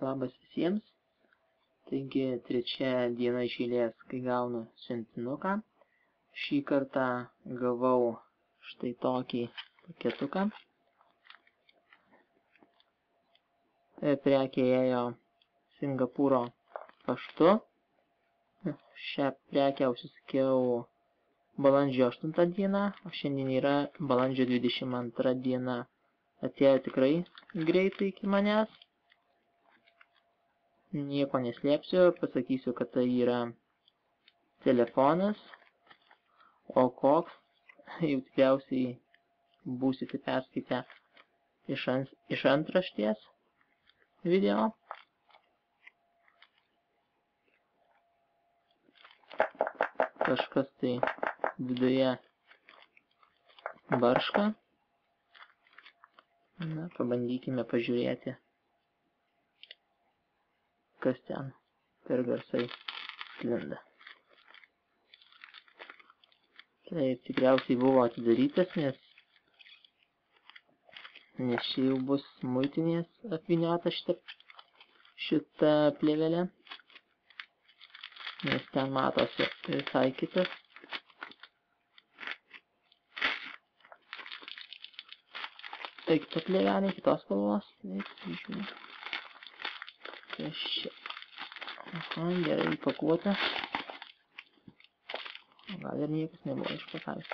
Labas visiems. Taigi trečia diena iš eilės, kai gaunu siuntinuką. Šį kartą gavau štai tokį paketuką. Prekė ėjo Singapūro paštu. Šią prekę užsisakiau balandžio 8 dieną, o šiandien yra balandžio 22 diena. Atėjo tikrai greitai iki manęs. Nieko neslėpsiu, pasakysiu, kad tai yra telefonas, o koks, jau tikriausiai būsite perskaitę iš antraštės video. Kažkas tai viduje barška. Na, pabandykime pažiūrėti, kas ten per garsai sklinda. Taip, tikriausiai buvo atidarytas, nes čia jau bus muitinės apvyniota šita plėvelė, nes ten matosi visai kitas. Tai kita plėvelė, kitos spalvos. Taip, žiūrėjau. Kas čia? Aha, gerai įpakuota. Gal ir niekas nebuvo išpakavęs.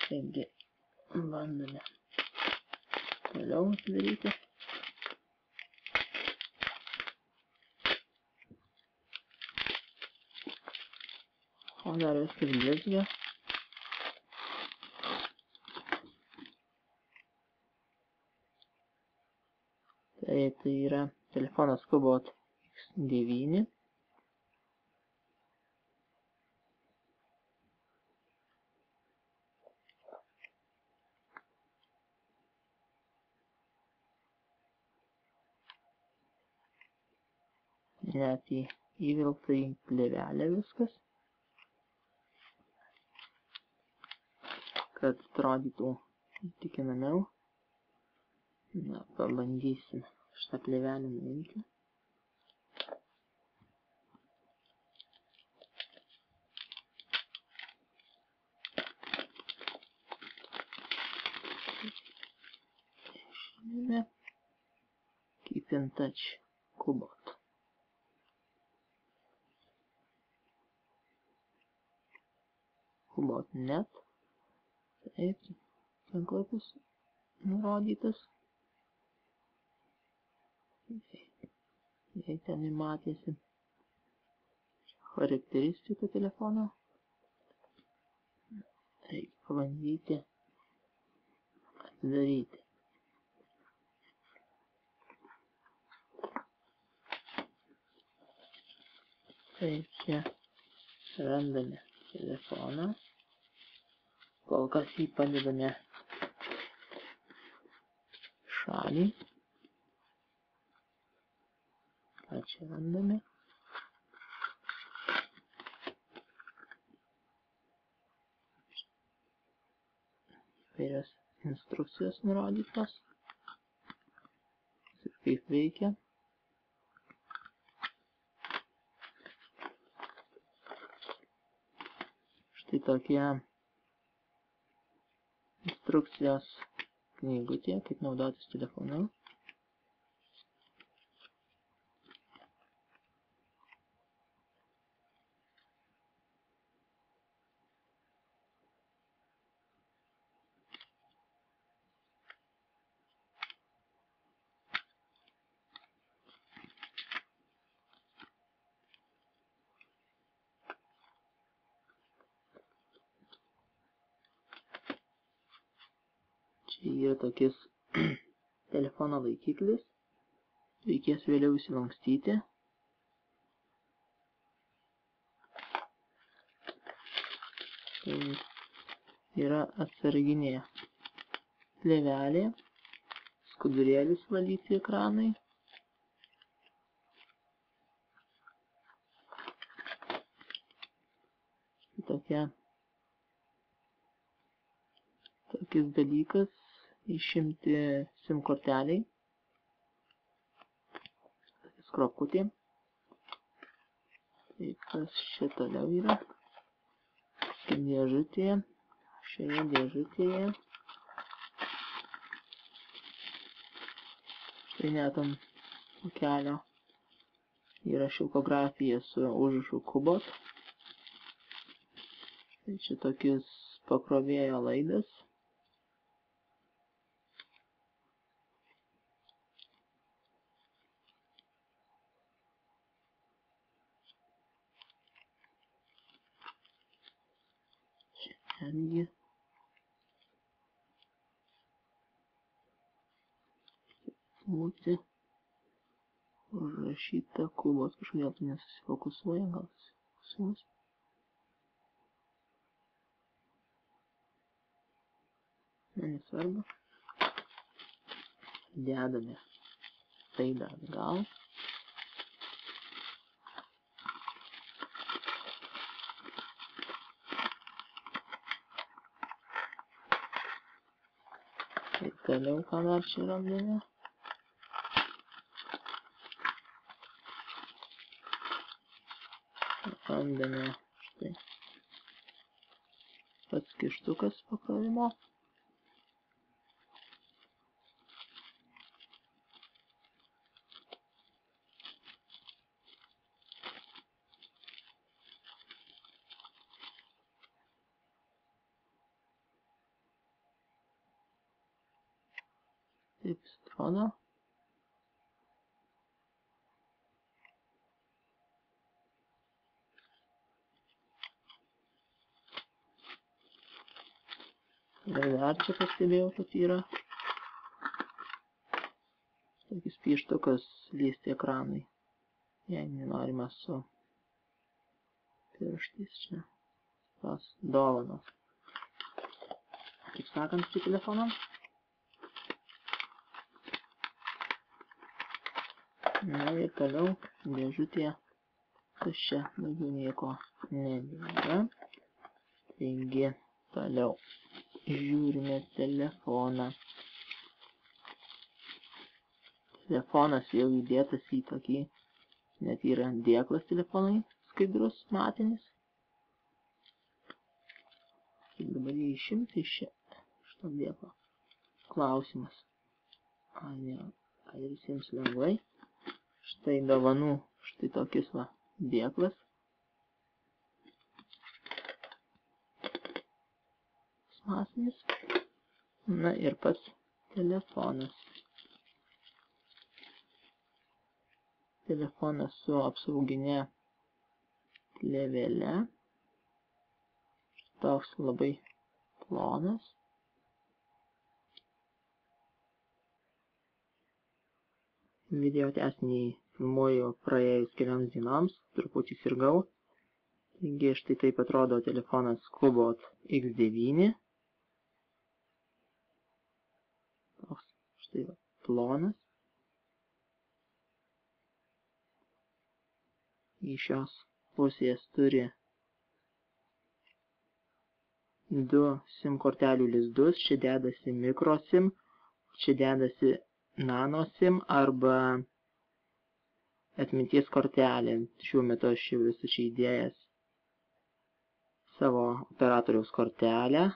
Taigi, bandome toliau atidaryti. O dar viskas blizgia. Tai yra telefonas Kobot X9. Net įvilkta į plėvelę viskas, kad atrodytų įtikinamiau. Na, pabandysim šitą plėvelę nuimti. Žinome, Keep in Touch Kobot. Kobot.net. Taip, tinklapis nurodytas. Jei ten matėsi charakteristika telefono, reikia pabandyti atidaryti. Taip, čia randame telefoną, kol kas jį padedame šalį. Ką čia randame? Įvairios instrukcijos nurodytos ir kaip veikia. Štai tokie instrukcijos knygutė, kaip naudotis telefonu. Čia yra tokis telefono laikiklis. Reikės vėliau įsilankstyti. Tai yra atsarginė plėvelė, skudurėlis valyti ekranai. Tokis dalykas išimti SIM korteliai. skroputė. Tai kas čia toliau yra? Dėžutėje. Šioje dėžutėje. Štai net ant kelio yra šilkografija su užrašu Kubot. Tai čia tokis pakrovėjo laidas. Čia netgi būti užrašyta Kubot. Kažkodėl tai nesusifokusuoja, gal susifokusuos. Nesvarbu. Dedame laidą atgal. Tai toliau ką dar čia randame. Randame štai pats kištukas pakrovimo. Taip jis atrodo. Ir dar čia pastebėjau, kad yra tokis pieštukas liesti ekranui. Jei nenorima su pirštais čia tos dovanos. Kaip sakant, su telefonu. Na ir toliau dėžutė tuščia, daugiau nieko nebėra. Taigi toliau žiūrime telefoną. Telefonas jau įdėtas į tokį, net yra dėklas telefonai, skaidrus, matinis. Kaip dabar jį išimti iš šito dėklo? Klausimas. Ne, ar visiems lengvai? Štai dovanų, štai tokis va dėklas. Masinis. Na ir pats telefonas. Telefonas su apsauginė plėvele. Toks labai plonas. Video tęsinį filmuoju praėjus kelioms dienoms, truputį sirgau. Taigi štai taip atrodo telefonas Kubot X9. Toks štai va, plonas. Iš šios pusės turi 2 SIM kortelių lizdus. Čia dedasi mikro SIM, čia dedasi nano SIM arba atminties kortelė. Šiuo metu aš jau esu čia įdėjęs savo operatoriaus kortelę.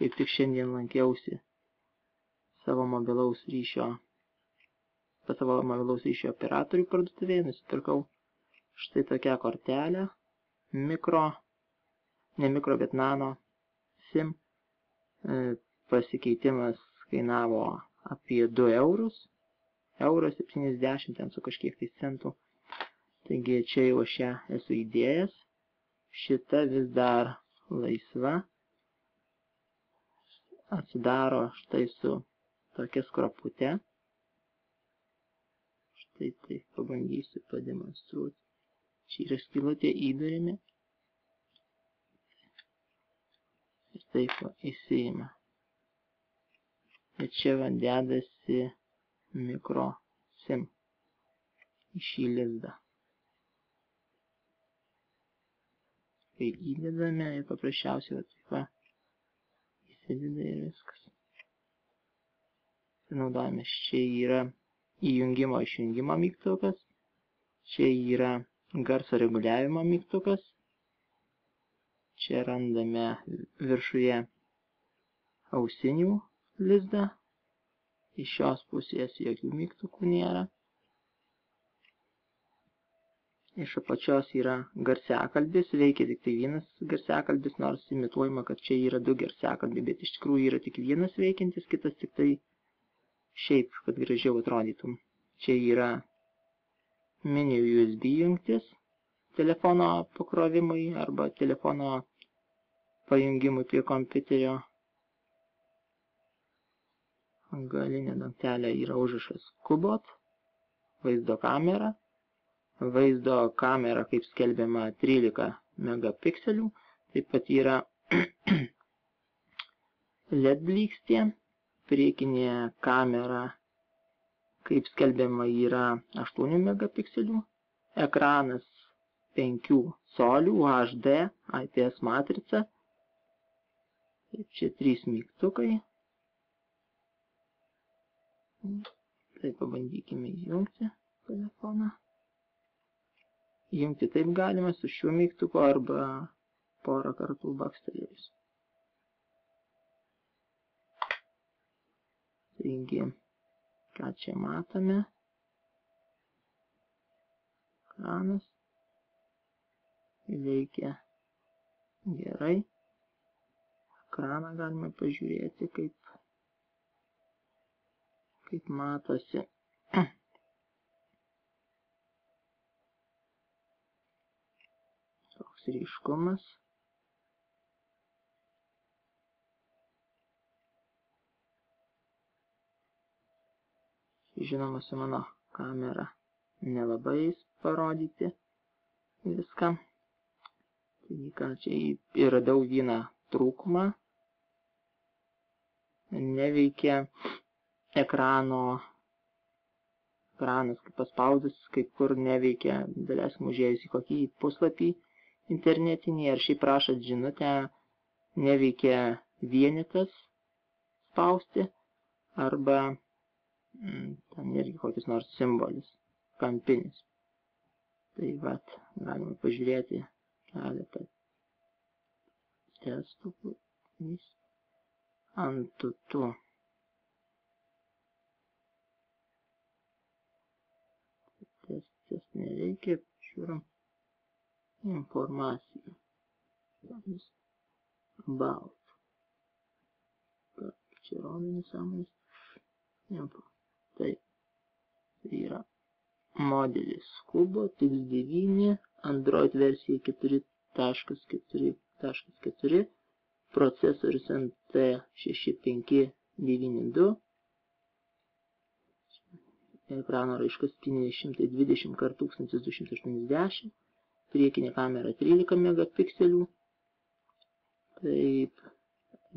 Kaip tik šiandien lankiausi savo mobilaus ryšio operatorių parduotuvėje, nusipirkau štai tokią kortelę, ne mikro, bet nano SIM. Pasikeitimas kainavo apie 2 eurus, 1,70 € ten su kažkiek tai centų. Taigi čia jau aš ją esu įdėjęs. Šita vis dar laisva. Atsidaro štai su tokia skropute. Štai tai pabandysiu pademonstruoti. Čia yra skylutė, įduriame. Ir taip įsiima. Ir čia va dedasi mikro SIM į šį lizdą. Kai įdedame ir paprasčiausiai taip va įsideda ir viskas. Naudojame. Čia yra įjungimo išjungimo mygtukas. Čia yra garso reguliavimo mygtukas. Čia randame viršuje ausinių lizdą. Iš šios pusės jokių mygtukų nėra. Iš apačios yra garsiakalbis, veikia tik tai vienas garsiakalbis, nors imituojama, kad čia yra du garsiakalbiai, bet iš tikrųjų yra tik vienas veikiantis, kitas tik tai šiaip, kad gražiau atrodytum. Čia yra mini USB jungtis telefono pakrovimui arba telefono pajungimui prie kompiuterio. Galinė dangtelė yra užrašas Kubot, vaizdo kamera. Vaizdo kamera, kaip skelbiama, 13 megapikselių. Taip pat yra LED blykstė. Priekinė kamera, kaip skelbiama, yra 8 megapikselių. Ekranas 5 colių, HD, IPS matrica. Čia 3 mygtukai. Tai pabandykime įjungti telefoną. Įjungti taip galima su šiuo mygtuku arba porą kartų bakstelėjus. Taigi, ką čia matome? Ekranas veikia gerai. Ekraną galime pažiūrėti, kaip matosi. Toks ryškumas. Žinoma, su mano kamera nelabai parodyti viską. Taigi, ką čia radau vieną trūkumą. Neveikia ekranas, kaip paspaudus, kaip kur neveikia, daleiskim užėjus į kokį puslapį internetinį, ar šiaip rašat žinutę, neveikia vienetas spausti, arba ten irgi kokis nors simbolis, kampinis. Tai vat, galime pažiūrėti keletą testų ant tų. Testas nereikia, žiūrim informaciją. About. Čia rodo nesąmonės. Info. Taip. Tai yra modelis Kubot X9, Android versija 4.4.4, procesorius NT6592, ekrano raiškas 720x1280, priekinė kamera 13 megapikselių, taip,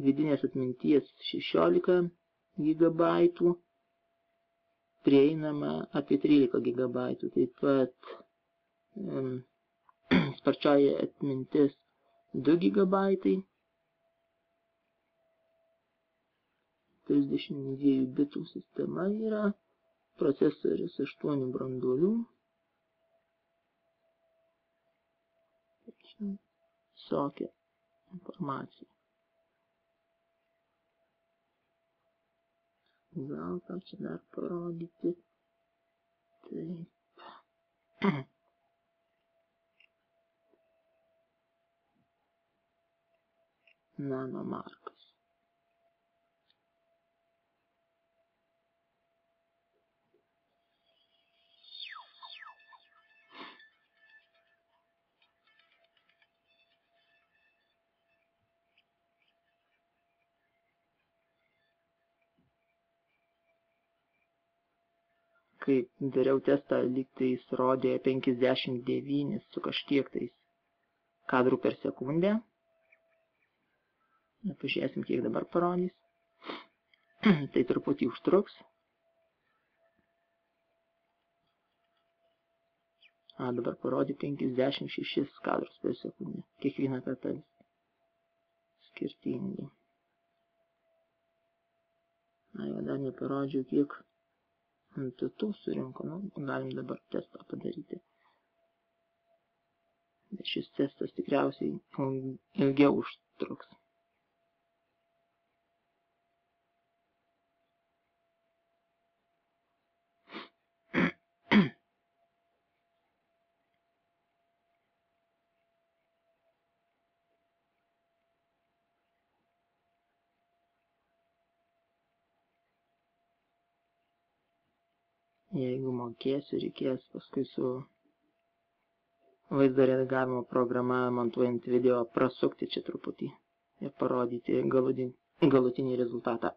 vidinės atminties 16 GB, prieinama apie 13 GB, taip pat sparčioji atmintis 2 GB, 32 bitų sistema yra, procesorius 8 branduolių, visokia informacija. Gal ką čia dar parodyti. Taip. Nano markas. Kai dariau testą, lyg tais rodė 59 su kažkiek tais kadrų per sekundę. Pažiūrėsim, kiek dabar parodys. Tai truputį užtruks. Dabar parodė 56 kadrus per sekundę. Kiekvieną kartą skirtingai. Jau dar neparodžiau, kiek ant tų surinko. Galim dabar testą padaryti. Bet šis testas tikriausiai ilgiau užtruks. Jeigu mokėsiu, reikės paskui su vaizdo redagavimo programa montuojant video prasukti čia truputį ir parodyti galutinį rezultatą.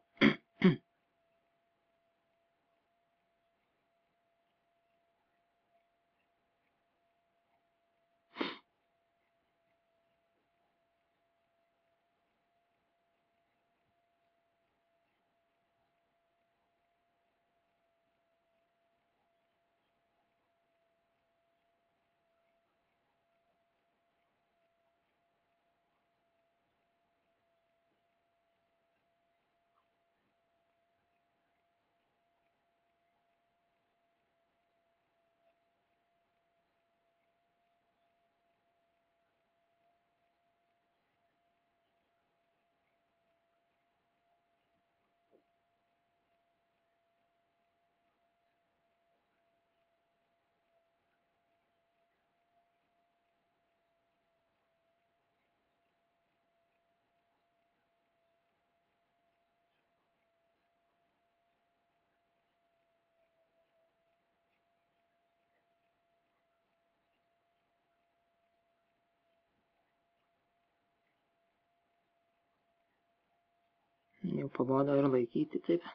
Jau pabodo ir laikyti taip.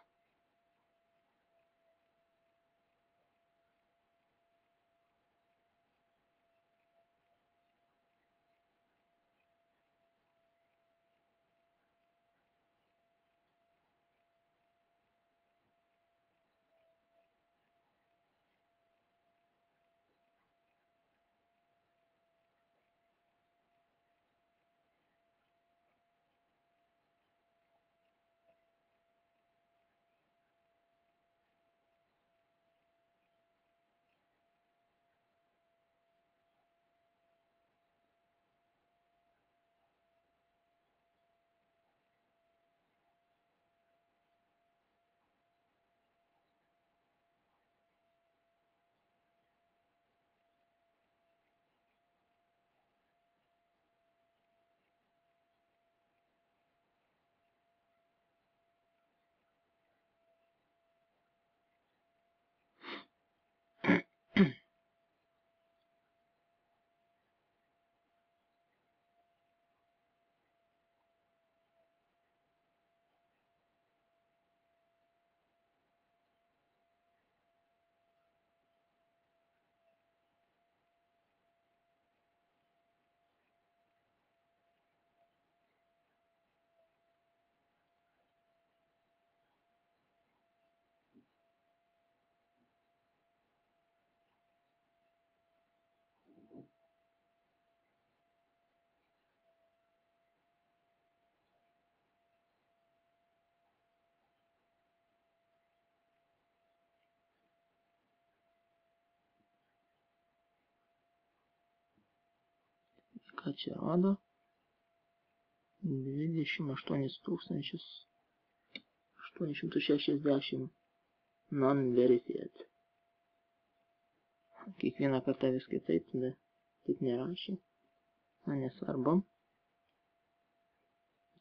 Ką čia rodo? 28 860 non-verified. Kiekvieną kartą vis kitaip, tada taip nerašė. Na, nesvarbu.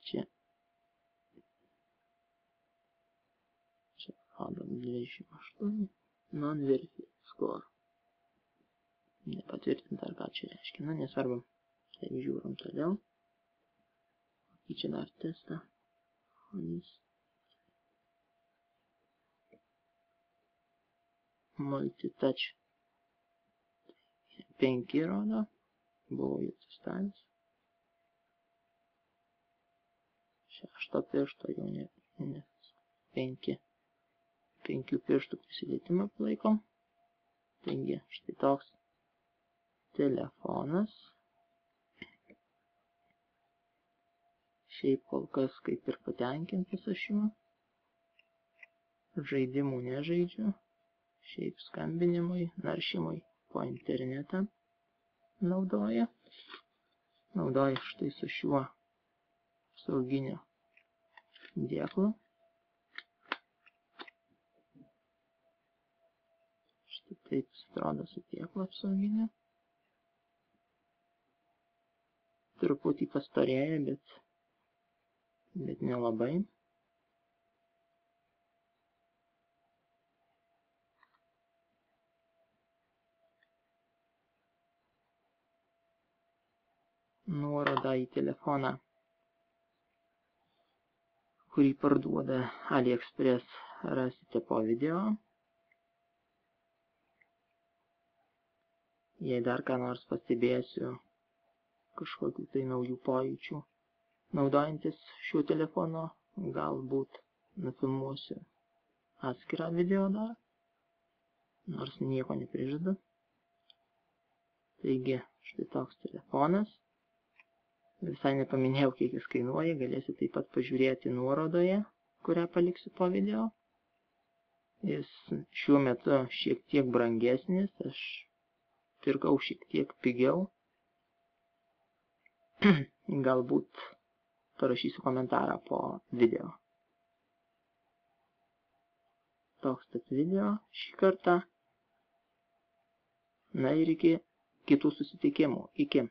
Čia rodo 28 non-verified score. Nepatvirtinta, ar ką čia reiškia. Na, nesvarbu. Taip, žiūrim toliau. Čia dar testą. Multitouch 5 rodo. Buvo jų testavęs. 6 piršto jau ne 5 pirštų prisilietimą palaikom. Taigi, štai toks telefonas. Šiaip kol kas kaip ir patenkintas aš juo. Žaidimų nežaidžiu. Šiaip skambinimui, naršymui po internetą naudoja. naudoju štai su šiuo apsauginiu dėklu. Štai taip atrodo su dėklu apsauginiu. Truputį pastorėja, bet nelabai. Nuorodą į telefoną, kurį parduoda AliExpress, rasite po video. Jei dar ką nors pastebėsiu, kažkokių tai naujų pojūčių naudojantis šiuo telefonu, galbūt nufilmuosiu atskirą video dar, nors nieko neprižadu. Taigi, štai toks telefonas. Visai nepaminėjau, kiek jis kainuoja, galėsite taip pat pažiūrėti nuorodoje, kurią paliksiu po video. Jis šiuo metu šiek tiek brangesnis, aš pirkau šiek tiek pigiau. Galbūt parašysiu komentarą po video. Toks tad video šį kartą. Na ir iki kitų susitikimų. Iki.